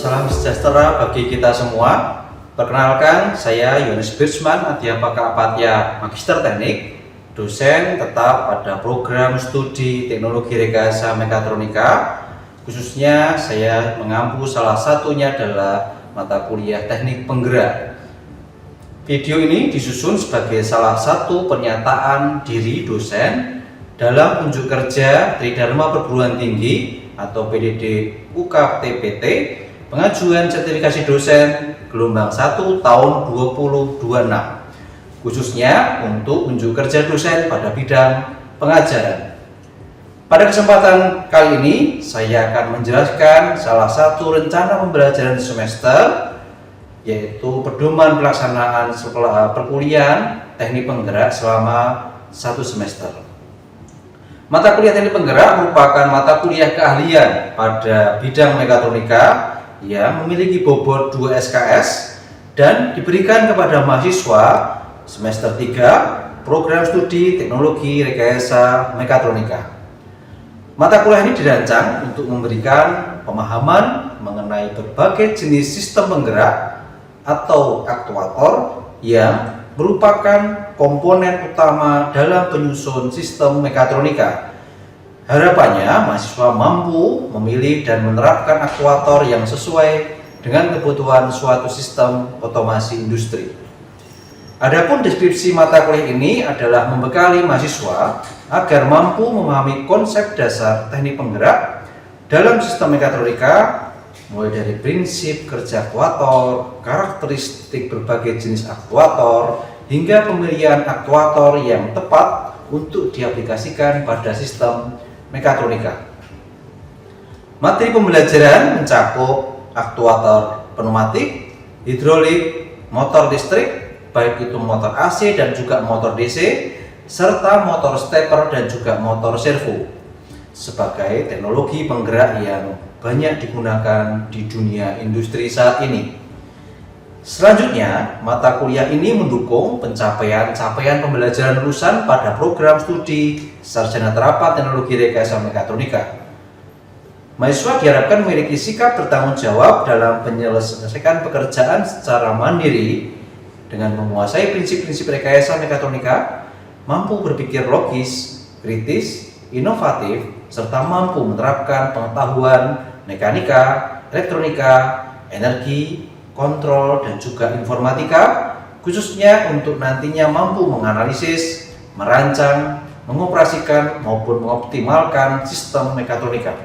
Salam sejahtera bagi kita semua. Perkenalkan, saya Yohanes Birchman, Adhyapaka Apatya Magister Teknik, dosen tetap pada program studi Teknologi Rekayasa Mekatronika. Khususnya saya mengampu salah satunya adalah mata kuliah Teknik Penggerak. Video ini disusun sebagai salah satu pernyataan diri dosen dalam unjuk kerja Tridharma Perguruan Tinggi atau PDD UKTPT pengajuan sertifikasi dosen gelombang 1 tahun 2026, khususnya untuk unjuk kerja dosen pada bidang pengajaran. Pada kesempatan kali ini saya akan menjelaskan salah satu rencana pembelajaran semester, yaitu pedoman pelaksanaan perkuliahan teknik penggerak selama 1 semester. Mata kuliah teknik penggerak merupakan mata kuliah keahlian pada bidang mekatronika yang memiliki bobot 2 SKS dan diberikan kepada mahasiswa semester 3 program studi Teknologi Rekayasa Mekatronika. Mata kuliah ini dirancang untuk memberikan pemahaman mengenai berbagai jenis sistem penggerak atau aktuator yang merupakan komponen utama dalam penyusun sistem mekatronika. Harapannya mahasiswa mampu memilih dan menerapkan aktuator yang sesuai dengan kebutuhan suatu sistem otomasi industri. Adapun deskripsi mata kuliah ini adalah membekali mahasiswa agar mampu memahami konsep dasar teknik penggerak dalam sistem mekatronika, mulai dari prinsip kerja aktuator, karakteristik berbagai jenis aktuator, hingga pemilihan aktuator yang tepat untuk diaplikasikan pada sistem mekatronika. Materi pembelajaran mencakup aktuator pneumatik, hidrolik, motor listrik, baik itu motor AC dan juga motor DC, serta motor stepper dan juga motor servo, sebagai teknologi penggerak yang banyak digunakan di dunia industri saat ini. Selanjutnya, mata kuliah ini mendukung pencapaian pembelajaran lulusan pada program studi Sarjana Terapan Teknologi Rekayasa Mekatronika. Mahasiswa diharapkan memiliki sikap bertanggung jawab dalam menyelesaikan pekerjaan secara mandiri dengan menguasai prinsip-prinsip rekayasa mekatronika, mampu berpikir logis, kritis, inovatif, serta mampu menerapkan pengetahuan mekanika, elektronika, energi, kontrol, dan juga informatika, khususnya untuk nantinya mampu menganalisis, merancang, mengoperasikan maupun mengoptimalkan sistem mekatronika.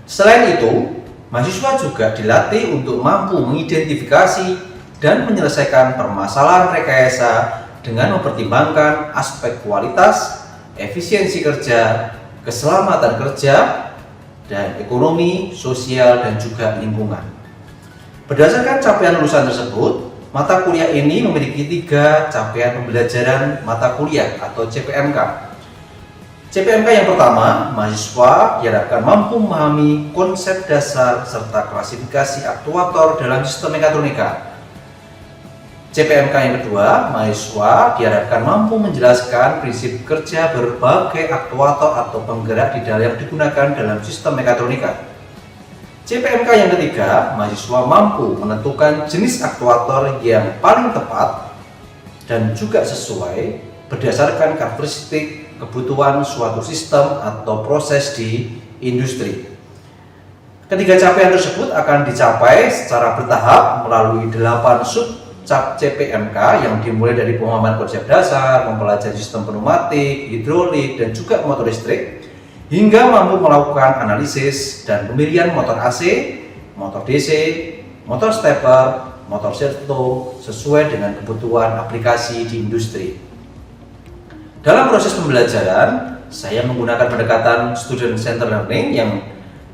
Selain itu, mahasiswa juga dilatih untuk mampu mengidentifikasi dan menyelesaikan permasalahan rekayasa dengan mempertimbangkan aspek kualitas, efisiensi kerja, keselamatan kerja, dan ekonomi, sosial, dan juga lingkungan. Berdasarkan capaian lulusan tersebut, mata kuliah ini memiliki 3 capaian pembelajaran mata kuliah atau CPMK. CPMK yang pertama, mahasiswa diharapkan mampu memahami konsep dasar serta klasifikasi aktuator dalam sistem mekatronika. CPMK yang kedua, mahasiswa diharapkan mampu menjelaskan prinsip kerja berbagai aktuator atau penggerak yang digunakan dalam sistem mekatronika. CPMK yang ketiga, mahasiswa mampu menentukan jenis aktuator yang paling tepat dan juga sesuai berdasarkan karakteristik kebutuhan suatu sistem atau proses di industri. Ketiga capaian tersebut akan dicapai secara bertahap melalui 8 sub-cap CPMK yang dimulai dari pemahaman konsep dasar, mempelajari sistem pneumatik, hidrolik, dan juga motor listrik, hingga mampu melakukan analisis dan pemilihan motor AC, motor DC, motor stepper, motor servo sesuai dengan kebutuhan aplikasi di industri. Dalam proses pembelajaran, saya menggunakan pendekatan student centered learning yang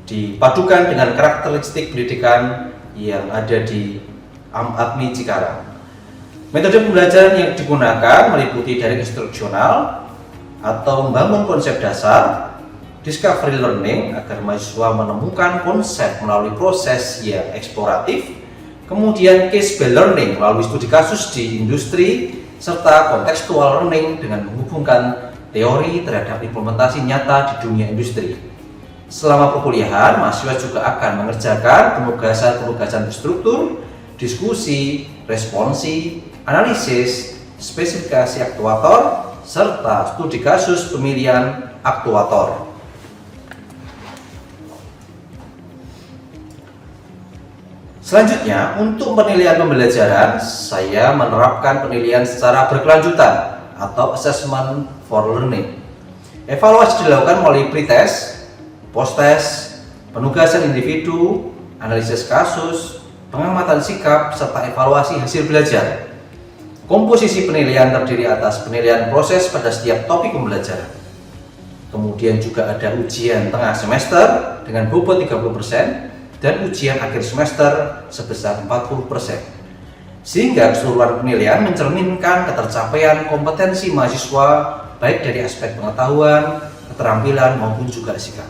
dipadukan dengan karakteristik pendidikan yang ada di ADMI Cikarang. Metode pembelajaran yang digunakan meliputi dari instruksional atau membangun konsep dasar, discovery learning agar mahasiswa menemukan konsep melalui proses yang eksploratif, kemudian case-based learning melalui studi kasus di industri, serta contextual learning dengan menghubungkan teori terhadap implementasi nyata di dunia industri. Selama perkuliahan, mahasiswa juga akan mengerjakan penugasan-penugasan terstruktur, diskusi, responsi, analisis, spesifikasi aktuator, serta studi kasus pemilihan aktuator. Selanjutnya, untuk penilaian pembelajaran, saya menerapkan penilaian secara berkelanjutan atau assessment for learning. Evaluasi dilakukan melalui pretest, post-test, penugasan individu, analisis kasus, pengamatan sikap, serta evaluasi hasil belajar. Komposisi penilaian terdiri atas penilaian proses pada setiap topik pembelajaran. Kemudian juga ada ujian tengah semester dengan bobot 30%, dan ujian akhir semester sebesar 40%. Sehingga keseluruhan penilaian mencerminkan ketercapaian kompetensi mahasiswa baik dari aspek pengetahuan, keterampilan maupun juga sikap.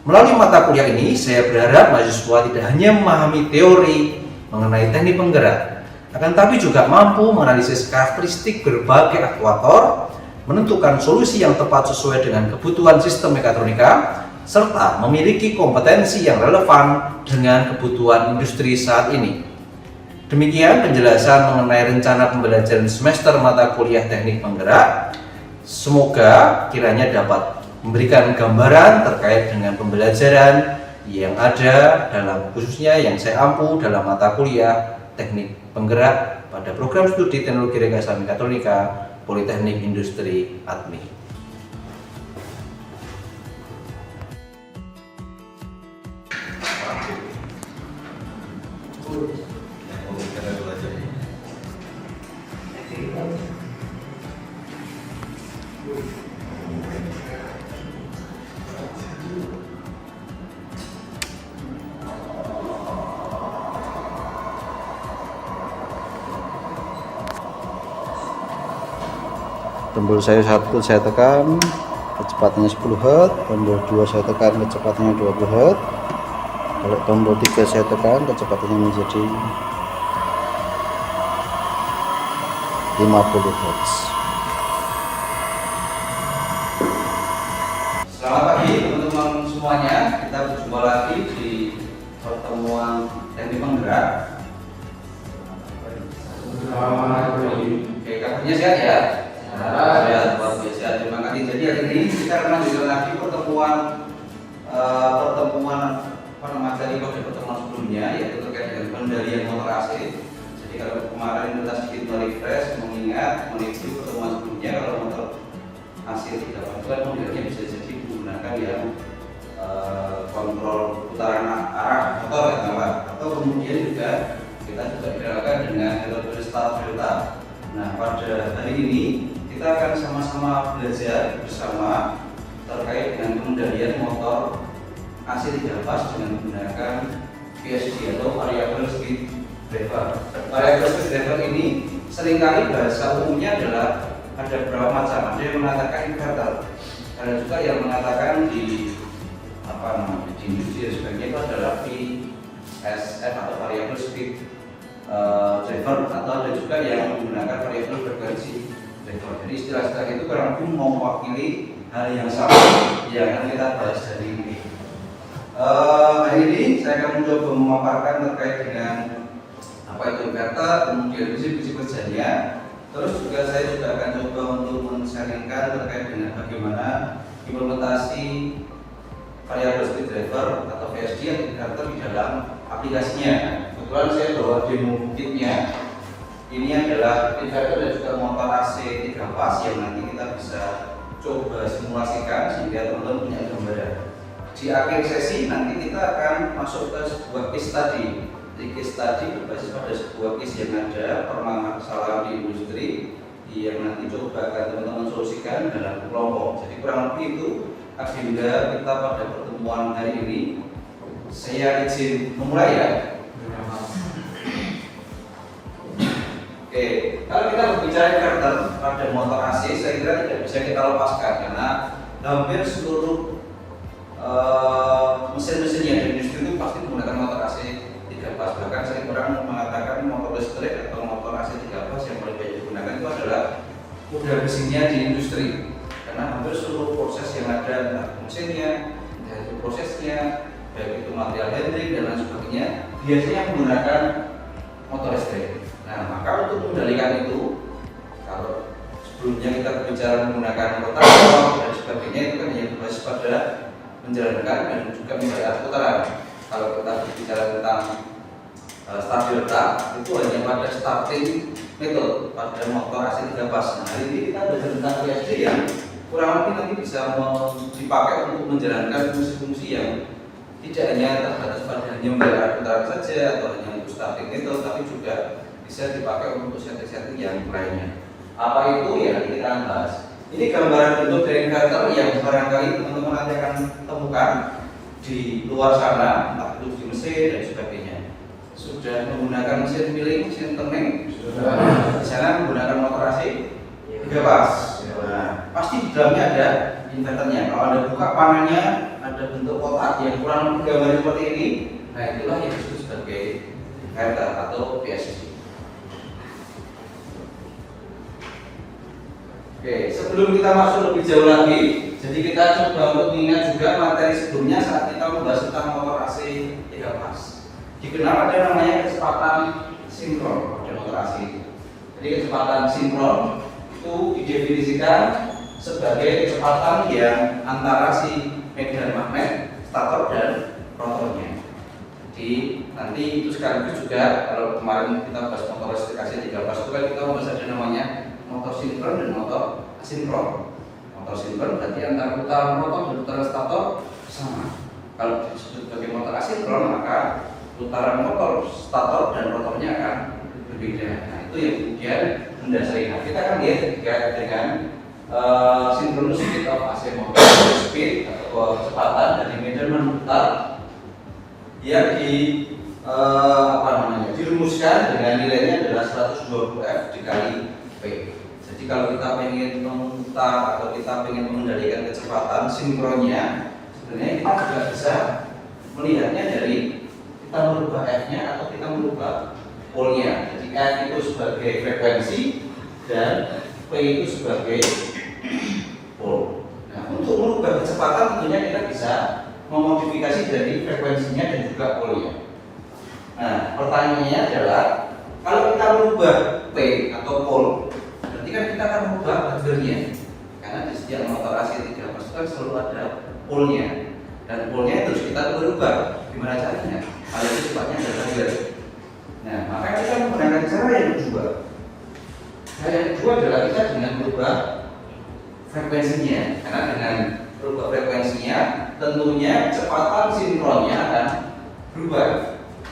Melalui mata kuliah ini, saya berharap mahasiswa tidak hanya memahami teori mengenai teknik penggerak, akan tapi juga mampu menganalisis karakteristik berbagai aktuator, menentukan solusi yang tepat sesuai dengan kebutuhan sistem mekatronika, serta memiliki kompetensi yang relevan dengan kebutuhan industri saat ini. Demikian penjelasan mengenai rencana pembelajaran semester mata kuliah teknik penggerak. Semoga kiranya dapat memberikan gambaran terkait dengan pembelajaran yang ada dalam, khususnya yang saya ampu dalam mata kuliah teknik penggerak pada program studi teknologi rekayasa mekatronika Politeknik Industri Admi. Tombol saya 1 saya tekan kecepatannya 10 Hz, tombol 2 saya tekan kecepatannya 20 Hz, kalau tombol 3 saya tekan kecepatannya menjadi 50 Hz. Selamat pagi teman-teman semuanya, kita berjumpa lagi di pertemuan teknik penggerak. Selamat pagi. Oke, kabarnya sehat ya? Ya, luar biasa. Terima kasih. Jadi hari ini kita akan lanjutkan lagi pertemuan materi pada pertemuan sebelumnya, yaitu terkait dengan pengendalian motor AC. Jadi kalau kemarin kita sedikit merefresh, mengingat menuju pertemuan sebelumnya, kalau motor AC tidak kan modelnya bisa jadi menggunakan yang kontrol putaran arah motor ya teman, atau kemudian juga kita juga dikenalkan dengan metode start delta. Nah, pada hari ini kita akan sama-sama belajar bersama terkait dengan pengendalian motor AC 3 fase dengan menggunakan VSD atau variable speed driver. Variable speed driver ini seringkali bahasa umumnya adalah ada beberapa macam. Ada yang mengatakan inverter, ada juga yang mengatakan di industri dan sebagainya itu adalah VSF atau variable speed driver, atau ada juga yang menggunakan variable frekuensi driver. Jadi istilah-istilah itu kurang lebih mewakili hal yang sama yang akan kita bahas hari ini. Hari ini saya akan mencoba memaparkan terkait dengan apa itu inverter, kemudian prinsip-prinsip kerjanya. Terus juga saya juga akan coba untuk men-sharingkan terkait dengan bagaimana implementasi variable speed driver atau VSD yang inverter di dalam aplikasinya. Kebetulan saya bawa demo kitnya. Ini adalah inverter dan juga motor AC 3 fase yang nanti kita bisa coba simulasikan sehingga teman-teman punya gambaran. Di akhir sesi nanti kita akan masuk ke sebuah case study. Di case study berbasis pada sebuah case yang ada permasalahan di industri yang nanti coba akan teman-teman solusikan dalam kelompok. Jadi kurang lebih itu agenda kita pada pertemuan hari ini. Saya izin memulai ya. Oke, kalau kita berbicara inverter pada motor AC, saya kira tidak bisa kita lepaskan karena hampir seluruh mesin-mesin yang di industri itu pasti menggunakan motor AC 3 fase. Bahkan saya kurang mengatakan motor listrik atau motor AC 3 fase yang paling banyak digunakan itu adalah mesinnya di industri, karena hampir seluruh proses yang ada, entah mesinnya, entah itu material handling dan lain sebagainya, biasanya menggunakan motor listrik. Nah, maka untuk mengendalikan itu, kalau sebelumnya kita bicara menggunakan rotator dan sebagainya, itu kan hanya berbasis pada menjalankan dan juga membayar putaran. Kalau kita berbicara tentang stabilitas, itu hanya pada starting method pada motor AC 3 pas. Nah, hari ini kita belajar tentang PSD yang kurang lebih nanti bisa dipakai untuk menjalankan fungsi-fungsi yang tidak hanya terbatas pada hanya membayar putaran saja atau hanya untuk starting method, tapi juga bisa dipakai untuk setting-setting yang lainnya. Apa itu ya kita akan bahas. Ini gambaran bentuk dari inverter yang barangkali teman-teman nanti akan temukan di luar sana, entah itu di mesin dan sebagainya. Sudah menggunakan mesin milling, mesin turning, di sana menggunakan motor AC 3 pas. Nah, pasti di dalamnya ada inverternya. Kalau Anda buka panelnya, ada bentuk kotak yang kurang lebih gambar seperti ini. Nah, itulah yang disebut sebagai inverter atau PSD. Oke, sebelum kita masuk lebih jauh lagi, jadi kita coba untuk mengingat juga materi sebelumnya saat kita membahas tentang motor AC 3 pas. Dikenal ada namanya kecepatan sinkron pada motor AC. Jadi kecepatan sinkron itu didefinisikan sebagai kecepatan yang antara si medan magnet, stator dan rotornya. Jadi nanti itu sekaligus juga kalau kemarin kita bahas motor listrik AC 3 pas itu kan kita membahas ada namanya motor sinkron dan motor asinkron. Motor sinkron berarti antara putaran rotor dan putaran stator sama. Kalau disebut sebagai motor asinkron maka putaran motor stator dan rotornya akan berbeda. Nah, itu yang kemudian mendasari. Nah, kita akan lihat dengan synchronous speed of AC motor, speed atau kecepatan dari medan memutar yang dirumuskan dengan nilainya adalah 120 F dikali P. Jadi kalau kita ingin memutar atau kita ingin mengendalikan kecepatan sinkronnya, sebenarnya kita juga bisa melihatnya dari kita merubah F-nya atau kita merubah pole-nya. Jadi F itu sebagai frekuensi dan P itu sebagai pole. Nah, untuk merubah kecepatan tentunya kita bisa memodifikasi dari frekuensinya dan juga pole-nya. Nah, pertanyaannya adalah kalau kita merubah P atau pole, berarti kan kita akan merubah baterainya. Karena di setiap motor AC 3 pas kan selalu ada pole-nya. Dan pole-nya terus kita berubah. Gimana caranya? Hal itu sifatnya adalah gear. Nah, maka kita menggunakan cara yang kedua. Cara yang kedua adalah kita dengan merubah frekuensinya. Karena dengan merubah frekuensinya, tentunya kecepatan sinkronnya akan berubah.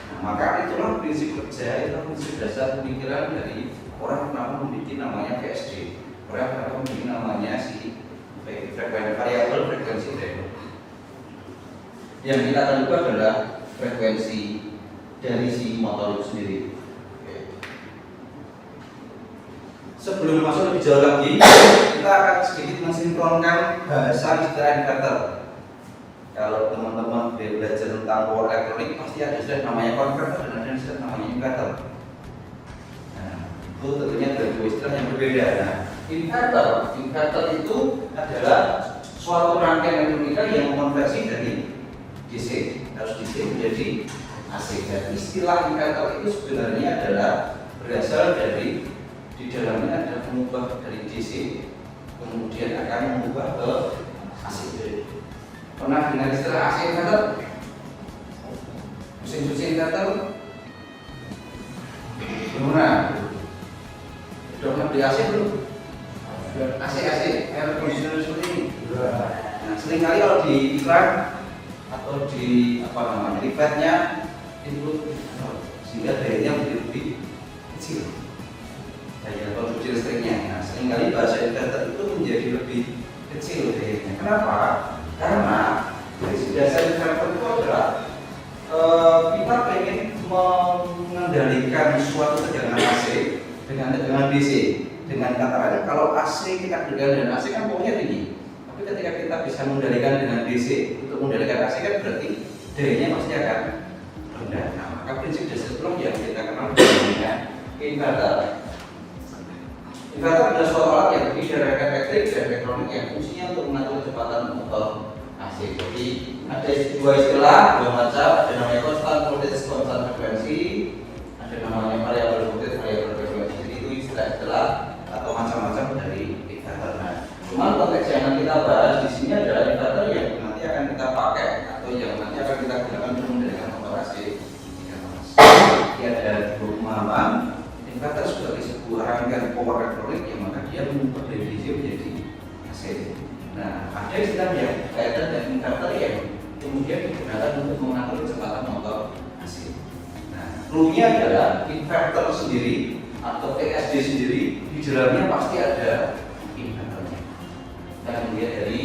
Nah, maka itulah prinsip kerja, itulah prinsip dasar pemikiran dari orang yang memiliki namanya PSD. Orang yang memiliki namanya si frekuensi variabel frekuensi driver. Yang kita akan ubah adalah frekuensi dari si motor itu sendiri. Oke. Sebelum masuk lebih jauh lagi, kita akan sedikit mensinkronkan bahasa istilah inverter. Kalau teman-teman belajar tentang power elektronik, pasti ada istilah namanya konverter dan ada istilah namanya inverter. Nah, itu tentunya ada dua istilah yang berbeda. Nah, inverter itu adalah suatu rangkaian elektronika yang mengonversi dari DC harus DC menjadi AC. Dan istilah inverter itu sebenarnya adalah berasal dari di dalamnya ada mengubah dari DC kemudian akan mengubah ke AC. Pernah dengar istilah AC inverter? Mesin-mesin inverter? Gimana? Sudah pernah beli AC belum? AC air conditioner seperti ini. Nah, seringkali kalau di iklan atau di rivetnya itu sehingga dayanya menjadi lebih kecil, daya produksi listriknya. Nah, seringkali bahasa inverter itu menjadi lebih kecil dayanya. Kenapa? Karena prinsip dasar inverter itu adalah kita ingin mengendalikan suatu tegangan AC dengan tegangan DC. Dengan kata lain, kalau AC kita kendalikan dengan AC kan pokoknya tinggi. Tapi ketika kita bisa mengendalikan dengan DC, untuk mengendalikan AC kan berarti dayanya pasti akan rendah. Nah, maka prinsip dasar itu yang kita kenal dengan inverter. Inverter adalah suatu alat yang terdiri dari rangkaian elektrik dan elektronik yang fungsinya untuk mengatur kecepatan motor AC. AC. Jadi ada dua istilah, dua macam, ada namanya constant voltage, constant frekuensi, ada namanya variable voltage, variable frekuensi. Jadi itu istilah-istilah atau macam-macam dari inverter. Nah, cuman konteks yang akan kita bahas di sini adalah inverter yang nanti akan kita pakai atau yang nanti akan kita gunakan untuk mengendalikan motor AC. Jadi ada dua pemahaman. Inverter sebagai sebuah rangkaian power elektronik yang mana dia mengubah dari DC menjadi AC. Nah, ada istilah yang kaitan dengan inverter yang kemudian digunakan untuk mengatur kecepatan motor AC. Nah, clue-nya adalah inverter sendiri atau ESD sendiri di dalamnya pasti ada inverternya. Kita akan lihat dari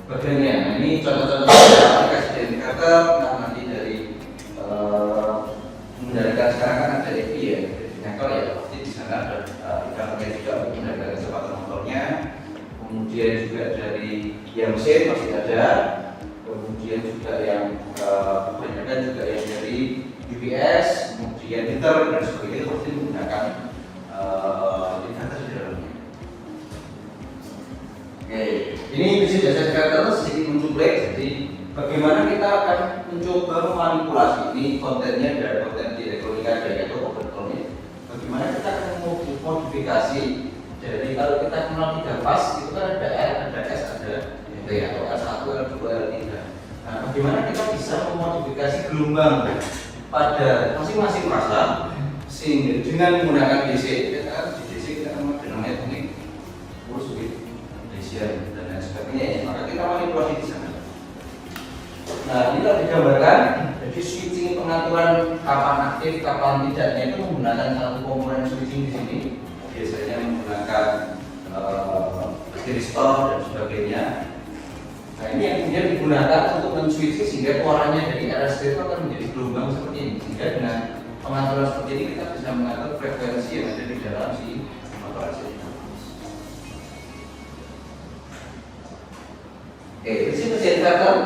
bagiannya. Nah, ini contoh-contoh aplikasi dari inverter. Nah, nanti dari mengendalikan sekarang kan ada EV ya, verifikator ya, pasti di sana ada inverternya juga untuk mengendalikan kecepatan motornya. Kemudian juga dari yang mesin masih ada, kemudian juga yang kebanyakan juga yang dari UPS, kemudian heater dan sebagainya pasti menggunakan inverter di dalamnya. Oke, ini prinsip dasar inverter sedikit mencuplek. Jadi bagaimana kita akan mencoba memanipulasi ini kontennya dari konten di elektronika dari atau elektronik. Bagaimana kita akan memodifikasi. Jadi kalau kita kenal 3 fase itu kan ada R, ada S, ada T atau R1, R2, R3. Nah, bagaimana kita bisa memodifikasi gelombang pada masing-masing fase sehingga dengan menggunakan DC, kita kan di DC kita kan namanya teknik kursus DC dan lain sebagainya. Maka kita manipulasi di sana. Nah, ini telah digambarkan. Jadi switching pengaturan kapan aktif, kapan tidaknya itu menggunakan satu komponen switching di sini. Biasanya menggunakan resistor dan sebagainya. Nah, ini yang kemudian digunakan untuk men-switching sehingga keluarannya dari RST itu akan menjadi gelombang seperti ini. Sehingga dengan pengaturan seperti ini kita bisa mengatur frekuensi yang ada di dalam si motor AC. Oke, prinsip inverter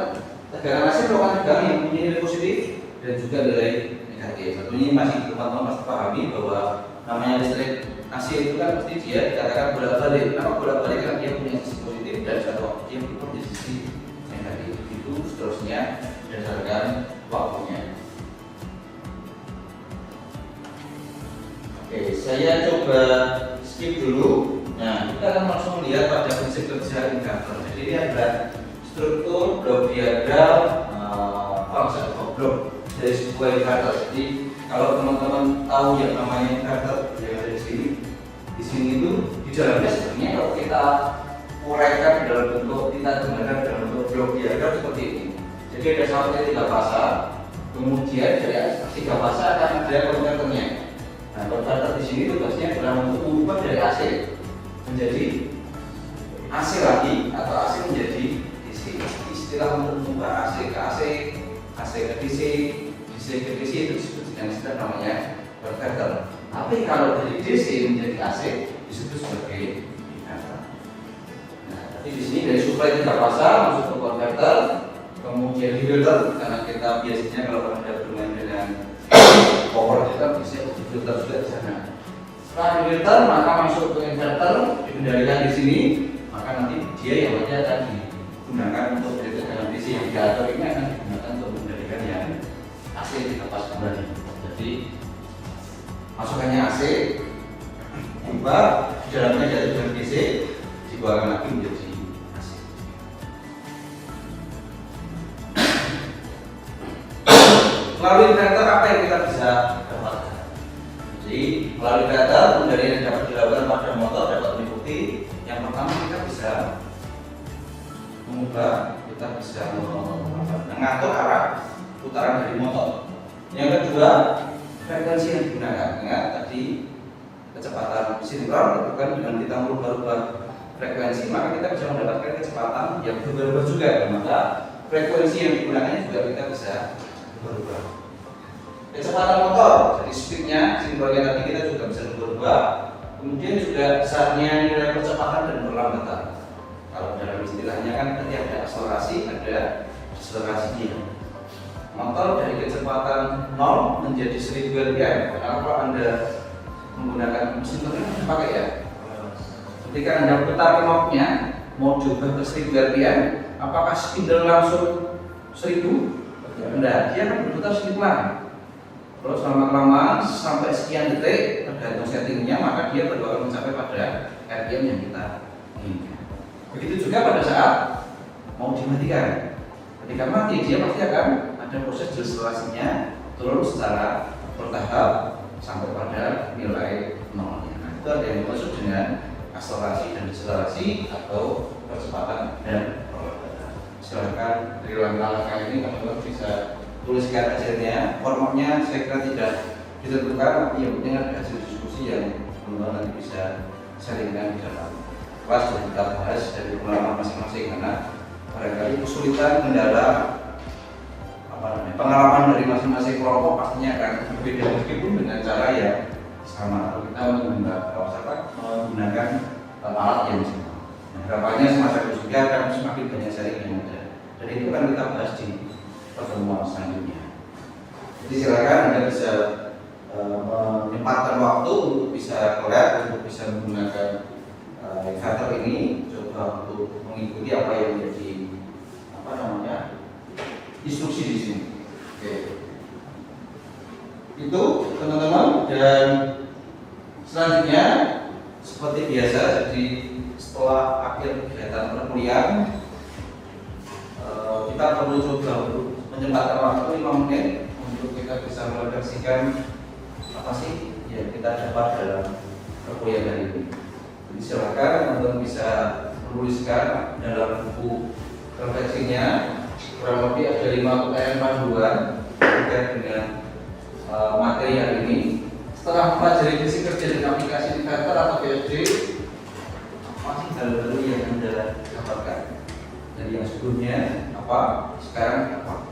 tegangan AC merupakan tegangan yang mempunyai nilai positif dan juga nilai negatif. Tentunya masih teman-teman pasti pahami bahwa namanya listrik AC itu kan pasti dia dikatakan bolak-balik. Kenapa bolak-balik? Karena dia punya sisi positif dan satu waktu dia punya sisi negatif. Itu seterusnya berdasarkan waktunya. Oke, saya coba skip dulu. Nah, kita akan langsung lihat pada prinsip kerja inverter. Jadi ini adalah struktur blok diagram fungsi blok dari sebuah inverter. Jadi kalau teman-teman tahu yang namanya inverter yang ada di sini itu di dalamnya sebenarnya kalau kita uraikan dalam bentuk kita gunakan dalam bentuk blok diagram seperti ini. Jadi ada sampai 3 fase, kemudian dari 3 fase akan ada konverternya. Nah, konverter di sini tugasnya adalah untuk mengubah dari AC menjadi AC lagi atau AC menjadi DC. Istilah untuk mengubah AC ke AC, AC ke DC, DC ke DC itu disebut dengan istilah namanya konverter. Tapi kalau dari DC menjadi AC disebut sebagai inverter. Nah, jadi di sini dari suplai 3 fase masuk ke konverter, kemudian filter karena kita biasanya kalau ada bermain dengan power kita bisa filter juga di sana. Setelah filter maka masuk ke inverter dikendalikan di sini, maka nanti dia yang nanti akan digunakan untuk tegangan DC yang diatur ini akan digunakan untuk mengendalikan yang AC dilepas kembali. Jadi masukannya AC diubah, di dalamnya jatuh dengan DC, dikeluarkan lagi menjadi AC. Melalui inverter apa yang kita bisa dapatkan? Jadi melalui inverter pendalian yang dapat dilakukan pada motor dapat mengikuti. Yang pertama kita bisa mengubah, kita bisa mengatur arah putaran dari motor. Yang kedua, frekuensi yang digunakan. Ingat tadi kecepatan sinkron itu kan dengan kita merubah-rubah frekuensi maka kita bisa mendapatkan kecepatan yang berubah juga. Maka frekuensi yang digunakan juga kita bisa berubah. Kecepatan motor, jadi speednya, sinkronnya tadi kita juga bisa berubah. Kemudian juga besarnya nilai percepatan dan perlambatan. Kalau dalam istilahnya kan nanti ada akselerasi, ada deselerasinya. Motor dari kecepatan 0 menjadi 1000 rpm. Karena kalau Anda menggunakan mesin mesin pakai ya. Ketika Anda putar knobnya mau diubah ke 1000 rpm, apakah spindle langsung 1000? Enggak, dia akan berputar sedikit pelan. Terus lama-lama sampai sekian detik tergantung settingnya, maka dia baru akan mencapai pada RPM yang kita inginkan. Begitu juga pada saat mau dimatikan. Ketika mati dia pasti akan ada proses deselerasinya turun secara bertahap sampai pada nilai nolnya. Nah, itu ada yang dimaksud dengan akselerasi dan deselerasi atau percepatan dan perlambatan. Silahkan dari langkah-langkah ini teman-teman bisa tuliskan hasilnya. Formatnya saya kira tidak ditentukan, tapi yang penting ada hasil diskusi yang teman-teman nanti bisa sharingkan di dalam kelas dan kita bahas dari pengalaman masing-masing, karena barangkali kesulitan kendala pengalaman dari masing-masing kelompok pastinya akan berbeda meskipun dengan cara yang sama. Kita menggunakan alat yang sama. Harapannya semasa itu juga akan semakin banyak sharing yang ada. Dan itu akan kita bahas di pertemuan selanjutnya. Jadi silakan Anda bisa menyempatkan waktu untuk bisa collab, untuk bisa menggunakan indikator ini, coba untuk mengikuti apa yang menjadi instruksi di sini. Oke. Itu teman-teman, dan selanjutnya seperti biasa, jadi setelah akhir kegiatan perkuliahan kita perlu coba untuk menyempatkan waktu 5 menit untuk kita bisa merefleksikan apa sih yang kita dapat dalam perkuliahan hari ini. Jadi silakan teman-teman bisa menuliskan dalam buku refleksinya, kurang lebih ada 5 pertanyaan panduan terkait dengan materi hari ini. Setelah mempelajari basic kerja dan aplikasi indikator atau BSD, apa sih hal baru yang Anda dapatkan dari yang sebelumnya? Apa sekarang apa?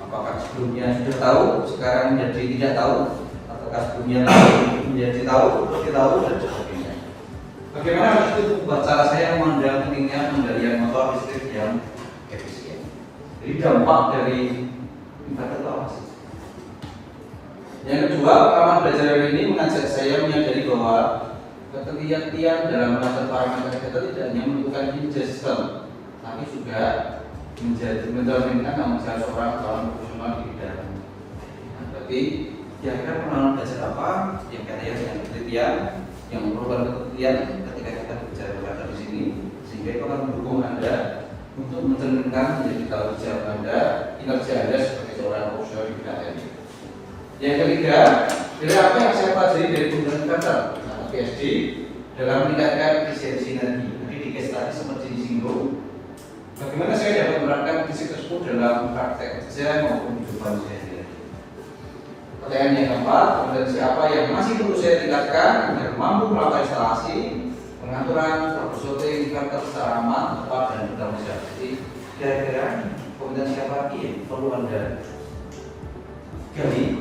Apakah sebelumnya sudah tahu, sekarang menjadi tidak tahu, ataukah sebelumnya tahu menjadi tahu, terus tidak tahu, dan sebagainya. Bagaimana harus itu membuat cara saya memandang pentingnya pengendalian motor listrik yang efisien? Jadi dampak dari indikator itu apa sih? Yang kedua, pengalaman belajar hari ini mengajak saya menyadari bahwa ketelitian dalam mengatur parameter indikator tidak hanya menentukan kinerja sistem, tapi juga mencerminkan tanggung jawab seorang calon profesional di bidang. Nah, berarti kira-kira pengalaman belajar apa yang kaitannya dengan ketelitian, yang memerlukan ketelitian ketika kita bicara indikator di sini, sehingga itu akan mendukung Anda untuk mencerminkan menjadi tanggung jawab Anda, kinerja Anda sebagai seorang profesional di bidang ini. Yang ketiga, dari apa yang saya pelajari dari penggunaan indikator atau PSD dalam meningkatkan efisiensi energi. Jadi di case tadi seperti disinggung, bagaimana saya dapat menerapkan prinsip tersebut dalam praktek kerja maupun kehidupan saya. Pertanyaan yang keempat, kompetensi apa yang masih perlu saya tingkatkan agar mampu melakukan instalasi, pengaturan, troubleshooting indikator secara aman, tepat, dan bertanggung jawab. Jadi kira-kira kompetensi apa lagi yang perlu Anda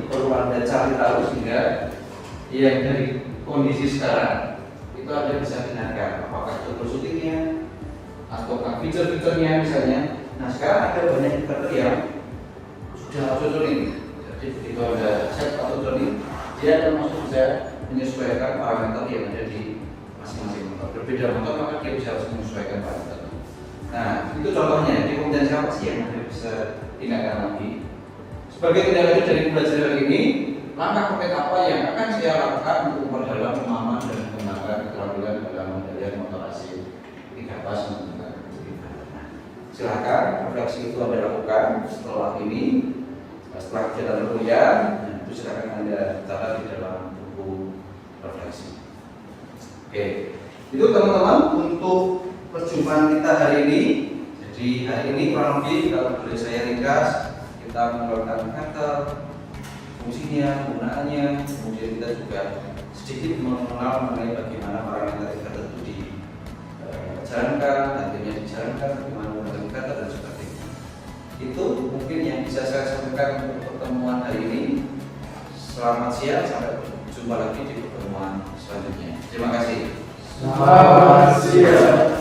perlu Anda cari tahu sehingga yang dari kondisi sekarang itu Anda bisa dengarkan, apakah itu troubleshootingnya atau fitur-fiturnya misalnya. Nah sekarang ada banyak indikator yang sudah auto-tuning. Jadi begitu Anda set auto-tuning, dia akan langsung bisa menyesuaikan parameter yang ada di masing-masing motor. Berbeda motor maka dia bisa harus menyesuaikan parameter. Nah itu contohnya. Jadi kompetensi apa sih yang Anda bisa tindakan lagi? Sebagai tindak lanjut dari pembelajaran ini, langkah konkret apa yang akan saya lakukan untuk memperdalam pemahaman dan mengembangkan keterampilan dalam mengendalikan motor AC 3 pas menggunakan indikator. Silakan refleksi itu Anda lakukan setelah ini, setelah kegiatan kuliah, itu silakan Anda catat di dalam buku refleksi. Oke, itu teman-teman untuk perjumpaan kita hari ini. Jadi hari ini kurang lebih kalau boleh saya ringkas, kita mengeluarkan indikator, fungsinya, penggunaannya, kemudian kita juga sedikit mengenal mengenai bagaimana parameter indikator itu dijalankan, nantinya dijalankan, bagaimana menggunakan indikator dan sebagainya. Itu mungkin yang bisa saya sampaikan untuk pertemuan hari ini. Selamat siang, sampai jumpa lagi di pertemuan selanjutnya. Terima kasih. Selamat siang.